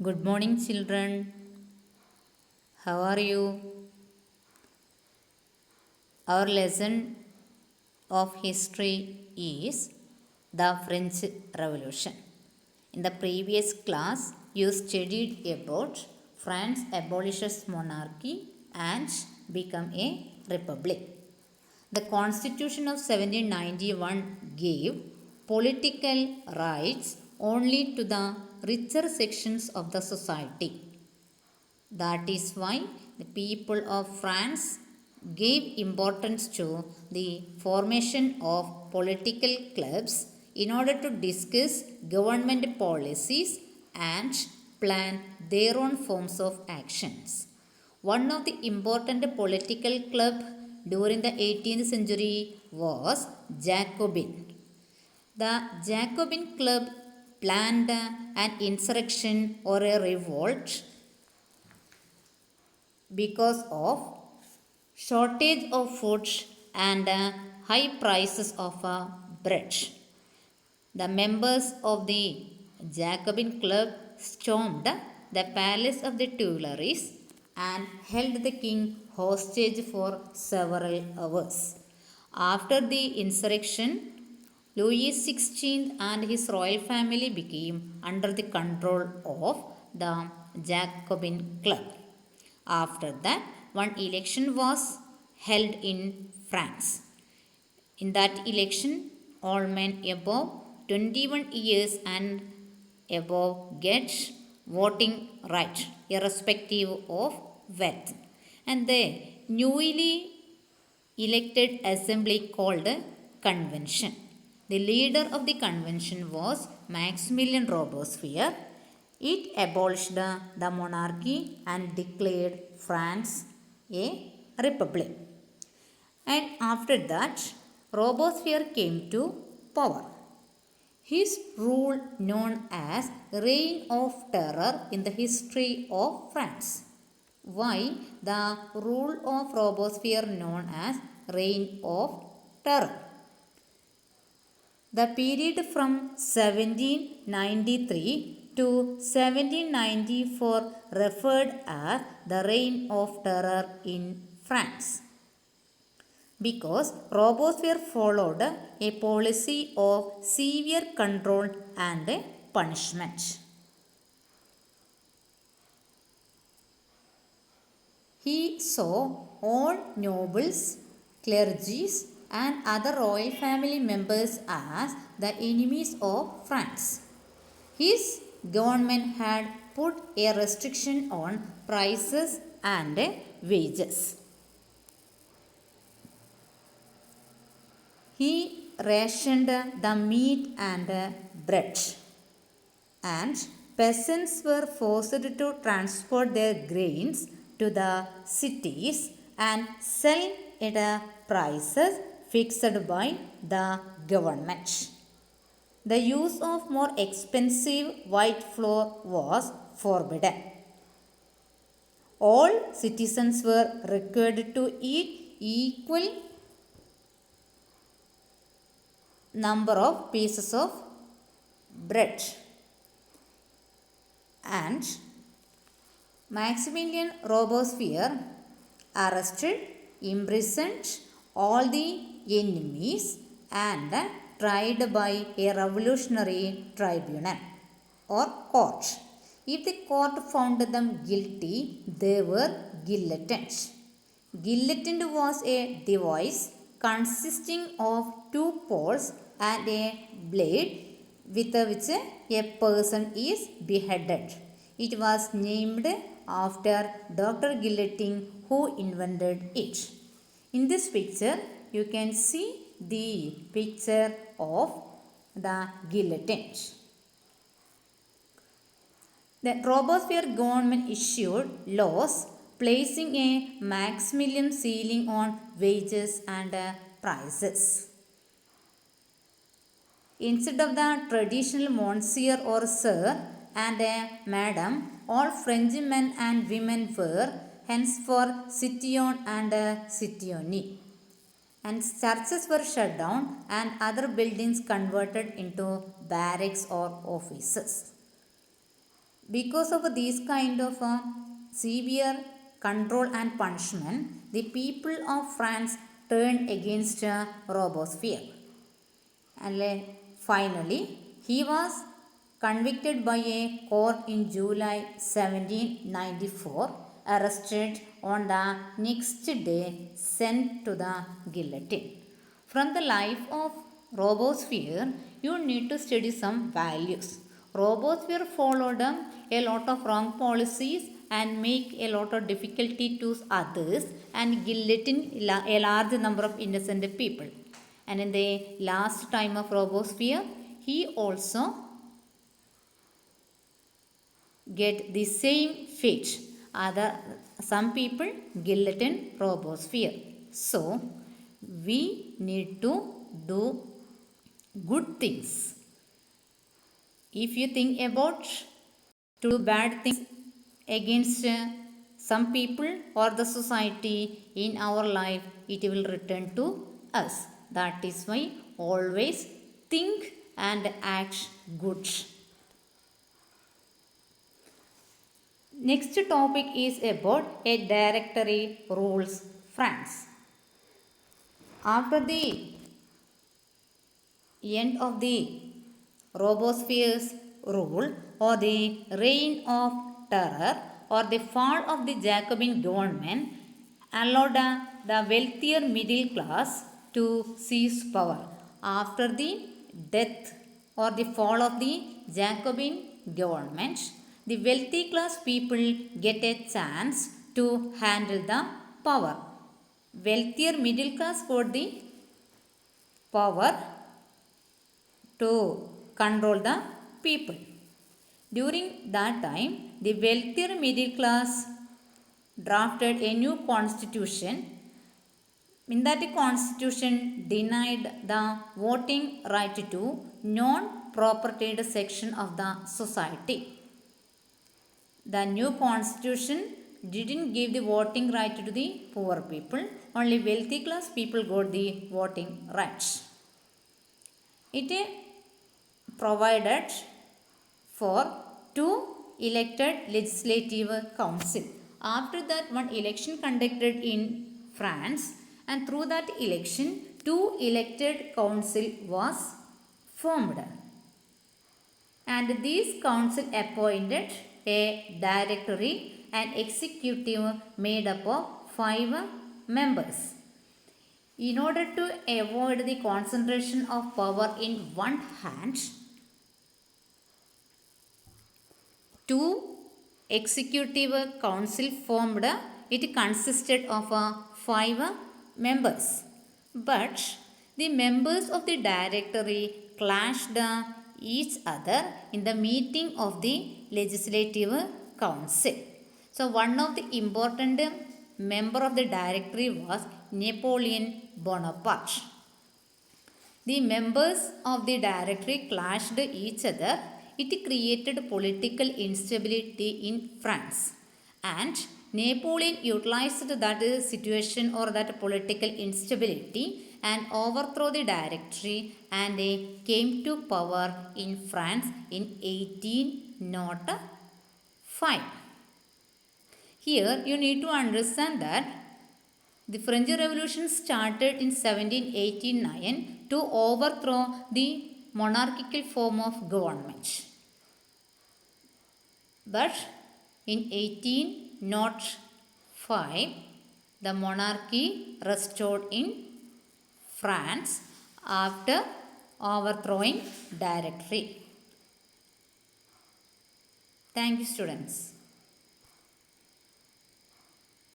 Good morning, children. How are you? Our lesson of history is the French Revolution. In the previous class, you studied about France abolishes monarchy and become a republic. The Constitution of 1791 gave political rights only to the richer sections of the society. That is why the people of France gave importance to the formation of political clubs in order to discuss government policies and plan their own forms of actions. One of the important political club during the 18th century was Jacobin. The Jacobin club planned an insurrection or a revolt because of shortage of food and high prices of bread. The members of the Jacobin club stormed the palace of the Tuileries and held the king hostage for several hours. After the insurrection, Louis XVI and his royal family became under the control of the Jacobin club. After that, one election was held in France. In that election, all men above 21 years and above get voting right, irrespective of wealth. And the newly elected assembly called a convention. The leader of the convention was Maximilian Robespierre. It abolished the monarchy and declared France a republic. And after that, Robespierre came to power. His rule, known as Reign of Terror in the history of France. Why the rule of Robespierre known as Reign of Terror? The period from 1793 to 1794 referred as the Reign of Terror in France because Robespierre followed a policy of severe control and punishment. He saw all nobles, clergies, and other royal family members as the enemies of France. His government had put a restriction on prices and wages. He rationed the meat and bread, and peasants were forced to transport their grains to the cities and sell at prices fixed by the government. The use of more expensive white flour was forbidden. All citizens were required to eat equal number of pieces of bread. And Maximilian Robespierre arrested, imprisoned all the enemies and tried by a revolutionary tribunal or court. If the court found them guilty, they were guillotined. Guillotine was a device consisting of two poles and a blade with which a person is beheaded. It was named after Dr. Guillotine, who invented it. In this picture, you can see the picture of the guillotine. The Robespierre government issued laws placing a maximum ceiling on wages and prices. Instead of the traditional monsieur or sir and madam, all French men and women were henceforth citoyen and citoyenne. And churches were shut down and other buildings converted into barracks or offices. Because of these kind of severe control and punishment, the people of France turned against Robespierre. And finally, he was convicted by a court in July 1794, arrested on the next day, sent to the guillotine. From the life of Robespierre, you need to study some values. Robespierre followed a lot of wrong policies and make a lot of difficulty to others and guillotine a large number of innocent people. And in the last time of Robespierre, he also get the same fate. Some people guillotine Robespierre. So we need to do good things. If you think about to do bad things against some people or the society in our life, it will return to us. That is why always think and act good. Next topic is about a directory rules France. After the end of the Robespierre's rule or the reign of terror or the fall of the Jacobin government allowed the wealthier middle class to seize power. After the death or the fall of the Jacobin government, the wealthy class people get a chance to handle the power. Wealthier middle class got the power to control the people. During that time, the wealthier middle class drafted a new constitution. In that constitution denied the voting right to non-propertied section of the society. The new constitution didn't give the voting right to the poor people. Only wealthy class people got the voting rights. It provided for 2 elected legislative council. After that, one election conducted in France, and through that election 2 elected council was formed, and this council appointed a directory and executive made up of 5 members. In order to avoid the concentration of power in one hand, 2 executive council formed. It consisted of 5 members, but the members of the directory clashed each other in the meeting of the legislative council. So one of the important member of the directory was Napoleon Bonaparte. The members of the directory clashed each other. It created political instability in France, and Napoleon utilized that situation or that political instability and overthrew the directory, and they came to power in France in 1805. Here you need to understand that the French Revolution started in 1789 to overthrow the monarchical form of government. But in 1805, the monarchy restored in France after overthrowing directory. Thank you, students.